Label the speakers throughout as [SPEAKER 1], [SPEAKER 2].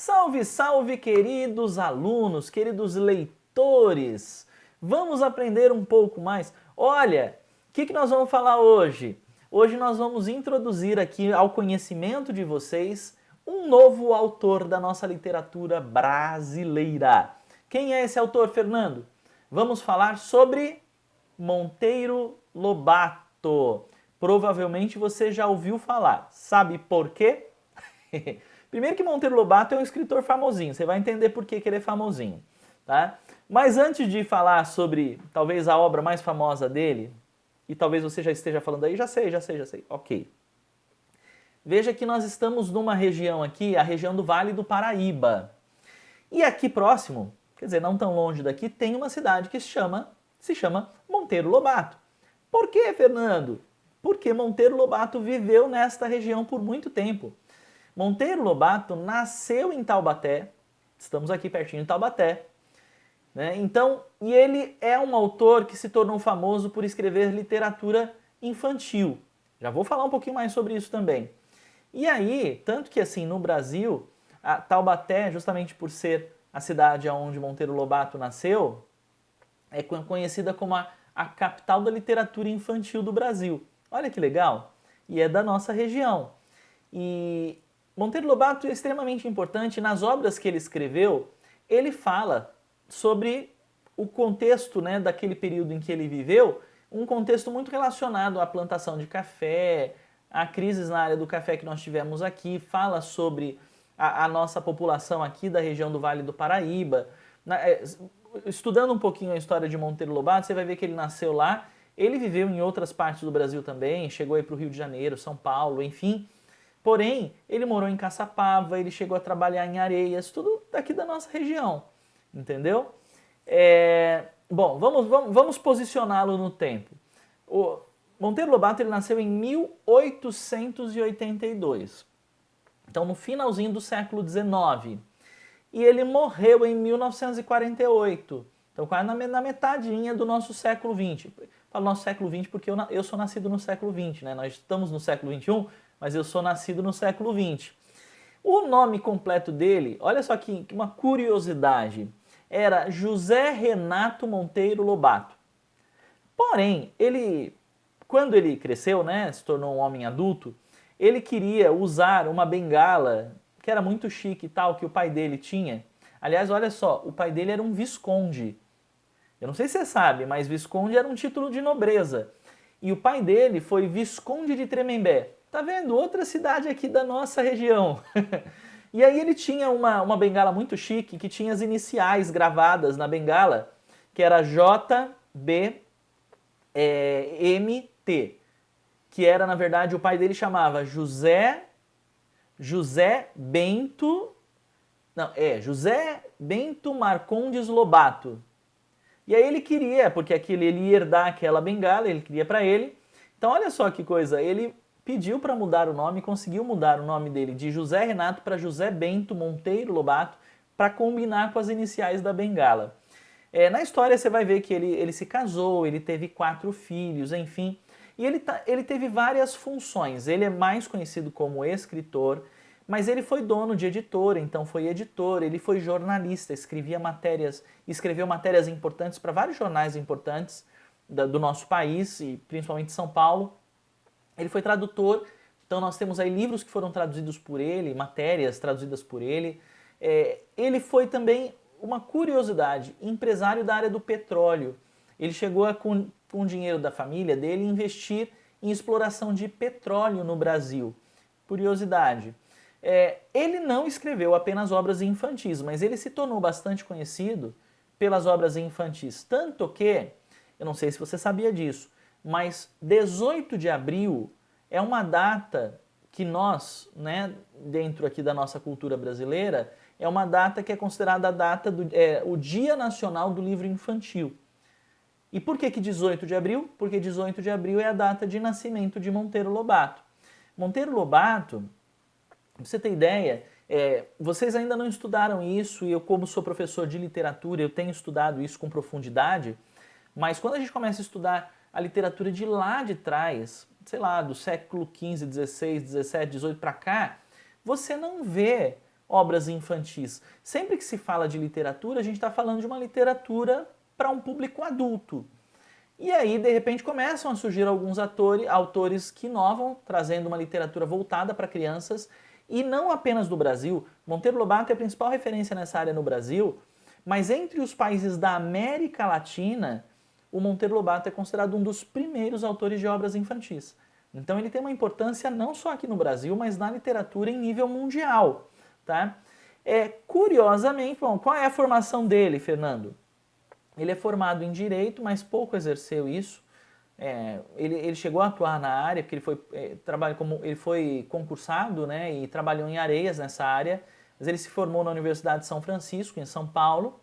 [SPEAKER 1] Salve, salve, queridos alunos, queridos leitores! Vamos aprender um pouco mais. Olha, o que nós vamos falar hoje? Hoje nós vamos introduzir aqui ao conhecimento de vocês um novo autor da nossa literatura brasileira. Quem é esse autor, Fernando? Vamos falar sobre Monteiro Lobato. Provavelmente você já ouviu falar. Sabe por quê? Primeiro que Monteiro Lobato é um escritor famosinho, você vai entender por que ele é famosinho, tá? Mas antes de falar sobre talvez a obra mais famosa dele, e talvez você já esteja falando aí, já sei, ok. Veja que nós estamos numa região aqui, a região do Vale do Paraíba. E aqui próximo, quer dizer, não tão longe daqui, tem uma cidade que se chama Monteiro Lobato. Por que, Fernando? Porque Monteiro Lobato viveu nesta região por muito tempo. Monteiro Lobato nasceu em Taubaté, estamos aqui pertinho de Taubaté, né? Então, e ele é um autor que se tornou famoso por escrever literatura infantil. Já vou falar um pouquinho mais sobre isso também. E aí, tanto que assim, no Brasil, a Taubaté, justamente por ser a cidade onde Monteiro Lobato nasceu, é conhecida como a capital da literatura infantil do Brasil. Olha que legal! E é da nossa região. E Monteiro Lobato é extremamente importante. Nas obras que ele escreveu, ele fala sobre o contexto, né, daquele período em que ele viveu, um contexto muito relacionado à plantação de café, a crises na área do café que nós tivemos aqui, fala sobre a nossa população aqui da região do Vale do Paraíba. Estudando um pouquinho a história de Monteiro Lobato, você vai ver que ele nasceu lá, ele viveu em outras partes do Brasil também, chegou aí para o Rio de Janeiro, São Paulo, enfim. Porém, ele morou em Caçapava, ele chegou a trabalhar em Areias, tudo daqui da nossa região, entendeu? Bom, vamos posicioná-lo no tempo. O Monteiro Lobato ele nasceu em 1882, então no finalzinho do século XIX, e ele morreu em 1948, então quase na metadinha do nosso século XX. Falo nosso século XX porque eu sou nascido no século XX, né? Nós estamos no século XXI, mas eu sou nascido no século XX. O nome completo dele, olha só que uma curiosidade, era José Renato Monteiro Lobato. Porém, quando ele cresceu, né, se tornou um homem adulto, ele queria usar uma bengala, que era muito chique e tal, que o pai dele tinha. Aliás, olha só, o pai dele era um visconde. Eu não sei se você sabe, mas visconde era um título de nobreza. E o pai dele foi Visconde de Tremembé. Tá vendo? Outra cidade aqui da nossa região. E aí ele tinha uma bengala muito chique, que tinha as iniciais gravadas na bengala, que era JBMT, que era, na verdade, o pai dele chamava José Bento Marcondes Lobato. E aí ele queria, porque ele ia herdar aquela bengala, ele queria para ele. Então olha só que coisa, ele pediu para mudar o nome, conseguiu mudar o nome dele de José Renato para José Bento Monteiro Lobato, para combinar com as iniciais da bengala. Na história você vai ver que ele se casou, ele teve 4 filhos, enfim. E ele teve várias funções. Ele é mais conhecido como escritor, mas ele foi dono de editora, então foi editor, ele foi jornalista, escreveu matérias importantes para vários jornais importantes do nosso país, e principalmente São Paulo. Ele foi tradutor, então nós temos aí livros que foram traduzidos por ele, matérias traduzidas por ele. Ele foi também, uma curiosidade, empresário da área do petróleo. Ele chegou com o dinheiro da família dele, investir em exploração de petróleo no Brasil. Curiosidade. Ele não escreveu apenas obras infantis, mas ele se tornou bastante conhecido pelas obras infantis. Tanto que, eu não sei se você sabia disso, mas 18 de abril é uma data que nós, né, dentro aqui da nossa cultura brasileira, é uma data que é considerada a data o Dia Nacional do Livro Infantil. E por que 18 de abril? Porque 18 de abril é a data de nascimento de Monteiro Lobato. Monteiro Lobato, pra você ter ideia, vocês ainda não estudaram isso, e eu, como sou professor de literatura, eu tenho estudado isso com profundidade, mas quando a gente começa a estudar a literatura de lá de trás, sei lá, do século XV, XVI, XVII, XVIII para cá, você não vê obras infantis? Sempre que se fala de literatura, a gente está falando de uma literatura para um público adulto. E aí, de repente, começam a surgir alguns autores que inovam, trazendo uma literatura voltada para crianças, e não apenas do Brasil. Monteiro Lobato é a principal referência nessa área no Brasil, mas entre os países da América Latina, o Monteiro Lobato é considerado um dos primeiros autores de obras infantis. Então ele tem uma importância não só aqui no Brasil, mas na literatura em nível mundial. Tá? Curiosamente, bom, qual é a formação dele, Fernando? Ele é formado em Direito, mas pouco exerceu isso. Ele chegou a atuar na área, porque ele foi concursado, né, e trabalhou em Areias nessa área, mas ele se formou na Universidade de São Francisco, em São Paulo.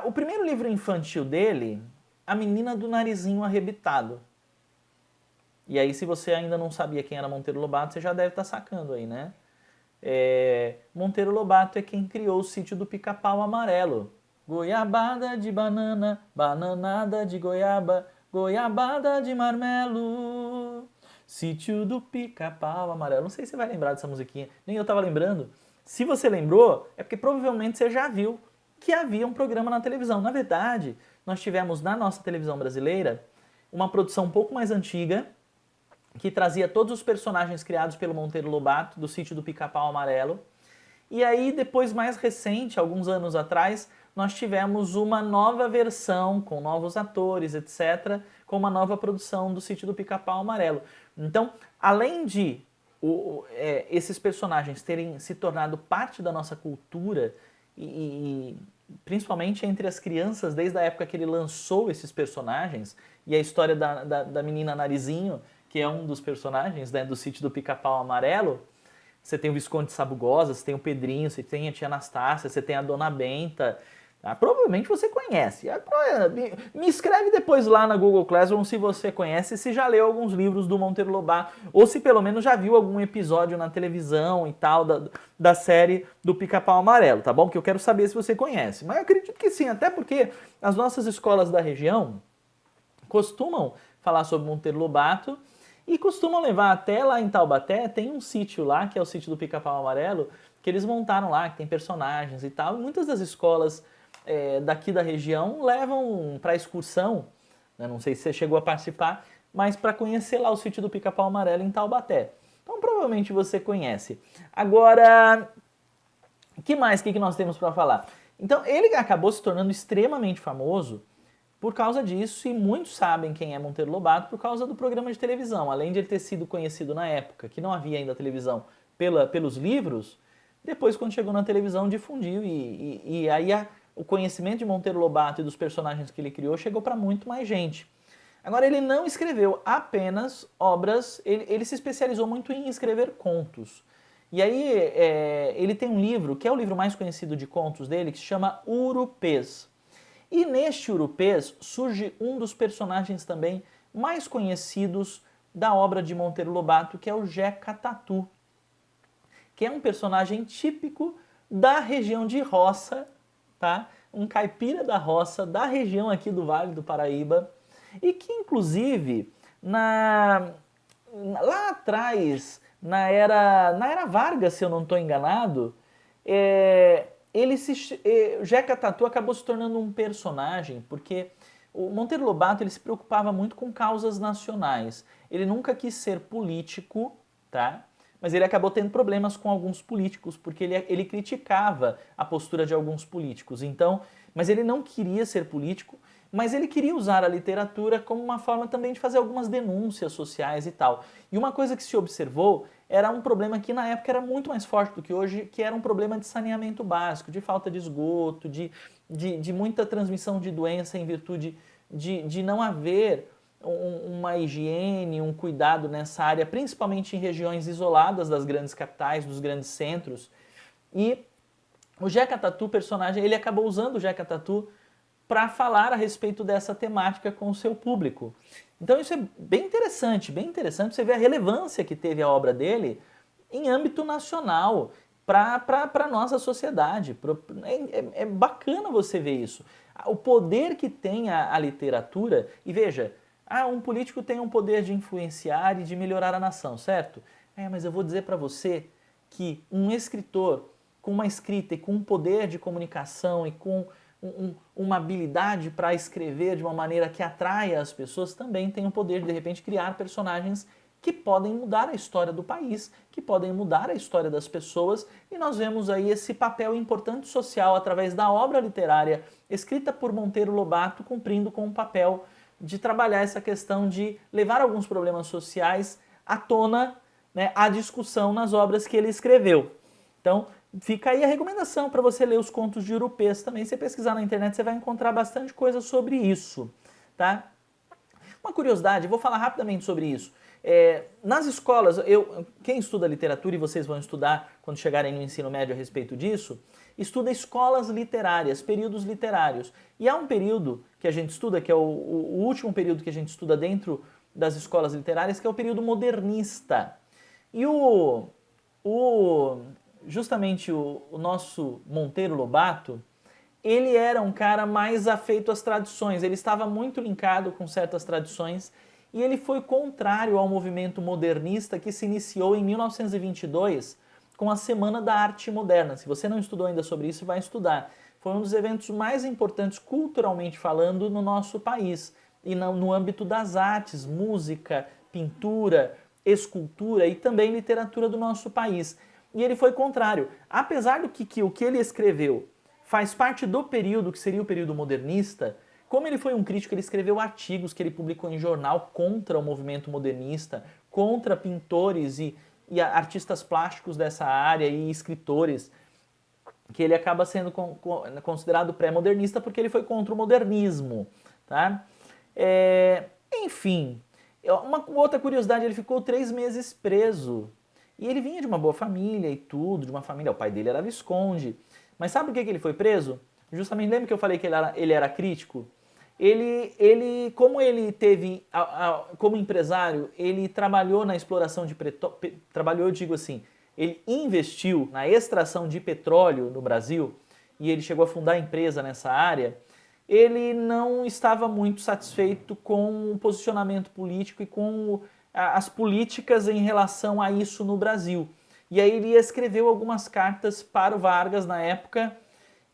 [SPEAKER 1] O primeiro livro infantil dele, A Menina do Narizinho Arrebitado. E aí, se você ainda não sabia quem era Monteiro Lobato, você já deve estar sacando aí, né? Monteiro Lobato é quem criou o Sítio do Pica-Pau Amarelo. Goiabada de banana, bananada de goiaba, goiabada de marmelo, Sítio do Pica-Pau Amarelo. Não sei se você vai lembrar dessa musiquinha, nem eu estava lembrando. Se você lembrou, é porque provavelmente você já viu que havia um programa na televisão. Na verdade, nós tivemos na nossa televisão brasileira uma produção um pouco mais antiga, que trazia todos os personagens criados pelo Monteiro Lobato, do Sítio do Pica-Pau Amarelo. E aí, depois, mais recente, alguns anos atrás, nós tivemos uma nova versão, com novos atores, etc., com uma nova produção do Sítio do Pica-Pau Amarelo. Então, além de esses personagens terem se tornado parte da nossa cultura, e principalmente entre as crianças, desde a época que ele lançou esses personagens, e a história da menina Narizinho, que é um dos personagens, né, do Sítio do Pica-Pau Amarelo, você tem o Visconde Sabugosa, você tem o Pedrinho, você tem a tia Anastácia, você tem a Dona Benta. Provavelmente você conhece. Me escreve depois lá na Google Classroom se você conhece, se já leu alguns livros do Monteiro Lobato, ou se pelo menos já viu algum episódio na televisão e tal, da série do Pica-Pau Amarelo, tá bom? Porque eu quero saber se você conhece. Mas eu acredito que sim, até porque as nossas escolas da região costumam falar sobre Monteiro Lobato, e costumam levar até lá em Taubaté, tem um sítio lá, que é o sítio do Pica-Pau Amarelo, que eles montaram lá, que tem personagens e tal. E muitas das escolas daqui da região levam para excursão, né? Não sei se você chegou a participar, mas para conhecer lá o sítio do Pica-Pau Amarelo em Taubaté. Então provavelmente você conhece. Agora, o que mais que nós temos para falar? Então ele acabou se tornando extremamente famoso por causa disso, e muitos sabem quem é Monteiro Lobato por causa do programa de televisão. Além de ele ter sido conhecido na época, que não havia ainda televisão, pelos livros, depois quando chegou na televisão difundiu, e aí o conhecimento de Monteiro Lobato e dos personagens que ele criou chegou para muito mais gente. Agora, ele não escreveu apenas obras, ele se especializou muito em escrever contos. E aí ele tem um livro, que é o livro mais conhecido de contos dele, que se chama Urupês. E neste Urupês surge um dos personagens também mais conhecidos da obra de Monteiro Lobato, que é o Jeca Tatu, que é um personagem típico da região de roça, tá? Um caipira da roça, da região aqui do Vale do Paraíba, e que inclusive lá atrás, na era Vargas, se eu não estou enganado, Jeca Tatu acabou se tornando um personagem, porque o Monteiro Lobato ele se preocupava muito com causas nacionais. Ele nunca quis ser político, tá? Mas ele acabou tendo problemas com alguns políticos, porque ele criticava a postura de alguns políticos. Então, mas ele não queria ser político, mas ele queria usar a literatura como uma forma também de fazer algumas denúncias sociais e tal. E uma coisa que se observou era um problema que na época era muito mais forte do que hoje, que era um problema de saneamento básico, de falta de esgoto, de muita transmissão de doença em virtude de não haver uma higiene, um cuidado nessa área, principalmente em regiões isoladas das grandes capitais, dos grandes centros. E o Jeca Tatu, personagem, ele acabou usando o Jeca Tatu para falar a respeito dessa temática com o seu público. Então isso é bem interessante você ver a relevância que teve a obra dele em âmbito nacional para a nossa sociedade. É bacana você ver isso. O poder que tem a literatura, e veja, um político tem um poder de influenciar e de melhorar a nação, certo? Mas eu vou dizer para você que um escritor com uma escrita e com um poder de comunicação e com uma habilidade para escrever de uma maneira que atraia as pessoas, também tem o poder de, repente, criar personagens que podem mudar a história do país, que podem mudar a história das pessoas, e nós vemos aí esse papel importante social através da obra literária escrita por Monteiro Lobato, cumprindo com o papel de trabalhar essa questão de levar alguns problemas sociais à tona, né, à discussão nas obras que ele escreveu. Então, fica aí a recomendação para você ler os contos de Urupês também. Se você pesquisar na internet, você vai encontrar bastante coisa sobre isso, tá? Uma curiosidade, vou falar rapidamente sobre isso. Nas escolas, quem estuda literatura, e vocês vão estudar quando chegarem no ensino médio a respeito disso, estuda escolas literárias, períodos literários. E há um período que a gente estuda, que é o último período que a gente estuda dentro das escolas literárias, que é o período modernista. E justamente o nosso Monteiro Lobato, ele era um cara mais afeito às tradições, ele estava muito linkado com certas tradições e ele foi contrário ao movimento modernista que se iniciou em 1922 com a Semana da Arte Moderna. Se você não estudou ainda sobre isso, vai estudar. Foi um dos eventos mais importantes culturalmente falando no nosso país e no âmbito das artes, música, pintura, escultura e também literatura do nosso país. E ele foi contrário. Apesar do que o que ele escreveu faz parte do período que seria o período modernista, como ele foi um crítico, ele escreveu artigos que ele publicou em jornal contra o movimento modernista, contra pintores e artistas plásticos dessa área e escritores, que ele acaba sendo considerado pré-modernista porque ele foi contra o modernismo. Tá? Enfim, uma outra curiosidade, ele ficou 3 meses preso. E ele vinha de uma boa família e tudo, de uma família, o pai dele era visconde. Mas sabe por que ele foi preso? Justamente, lembra que eu falei que ele era crítico? Como ele teve, como empresário, ele trabalhou na exploração de petróleo, trabalhou, digo assim, ele investiu na extração de petróleo no Brasil, e ele chegou a fundar a empresa nessa área, ele não estava muito satisfeito com o posicionamento político e com as políticas em relação a isso no Brasil. E aí ele escreveu algumas cartas para o Vargas na época,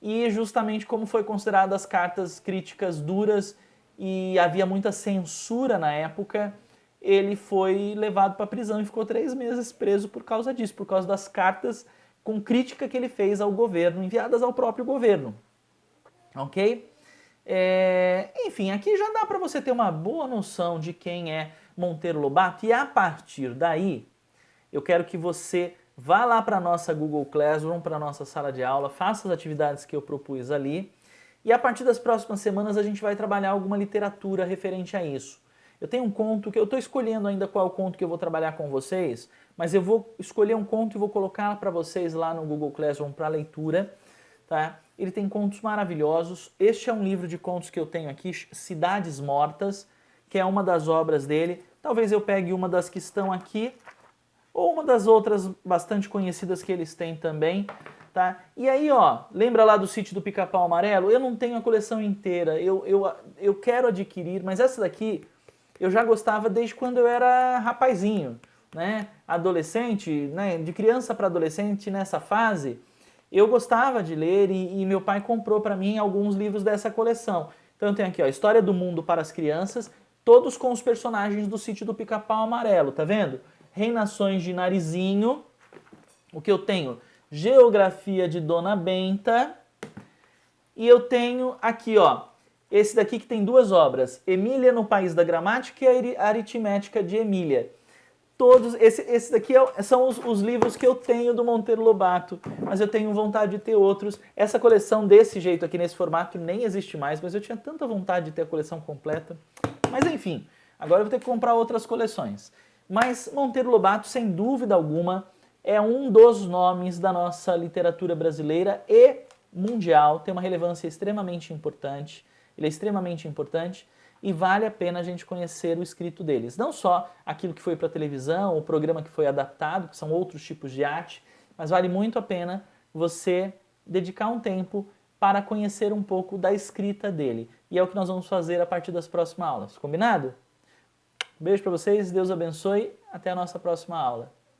[SPEAKER 1] e justamente como foi consideradas as cartas críticas duras e havia muita censura na época, ele foi levado para a prisão e ficou 3 meses preso por causa disso, por causa das cartas com crítica que ele fez ao governo, enviadas ao próprio governo. Ok? Enfim, aqui já dá para você ter uma boa noção de quem é Monteiro Lobato, e a partir daí eu quero que você vá lá para a nossa Google Classroom, para a nossa sala de aula, faça as atividades que eu propus ali, e a partir das próximas semanas a gente vai trabalhar alguma literatura referente a isso. Eu tenho um conto que eu estou escolhendo ainda qual é o conto que eu vou trabalhar com vocês, mas eu vou escolher um conto e vou colocar para vocês lá no Google Classroom para leitura. Tá? Ele tem contos maravilhosos. Este é um livro de contos que eu tenho aqui, Cidades Mortas, que é uma das obras dele. Talvez eu pegue uma das que estão aqui, ou uma das outras bastante conhecidas que eles têm também, tá? E aí, ó, lembra lá do Sítio do Pica-Pau Amarelo? Eu não tenho a coleção inteira, eu quero adquirir, mas essa daqui eu já gostava desde quando eu era rapazinho, né? Adolescente, né? De criança para adolescente, nessa fase, eu gostava de ler e meu pai comprou para mim alguns livros dessa coleção. Então eu tenho aqui, ó, História do Mundo para as Crianças, todos com os personagens do Sítio do Pica-Pau Amarelo, tá vendo? Reinações de Narizinho, o que eu tenho? Geografia de Dona Benta, e eu tenho aqui, ó, esse daqui que tem 2 obras, Emília no País da Gramática e a Aritmética de Emília. Todos, esse daqui são os livros que eu tenho do Monteiro Lobato, mas eu tenho vontade de ter outros. Essa coleção desse jeito aqui, nesse formato, nem existe mais, mas eu tinha tanta vontade de ter a coleção completa. Mas enfim, agora eu vou ter que comprar outras coleções. Mas Monteiro Lobato, sem dúvida alguma, é um dos nomes da nossa literatura brasileira e mundial, tem uma relevância extremamente importante, ele é extremamente importante e vale a pena a gente conhecer o escrito deles. Não só aquilo que foi para a televisão, o programa que foi adaptado, que são outros tipos de arte, mas vale muito a pena você dedicar um tempo para conhecer um pouco da escrita dele. E é o que nós vamos fazer a partir das próximas aulas. Combinado? Beijo para vocês, Deus abençoe, até a nossa próxima aula.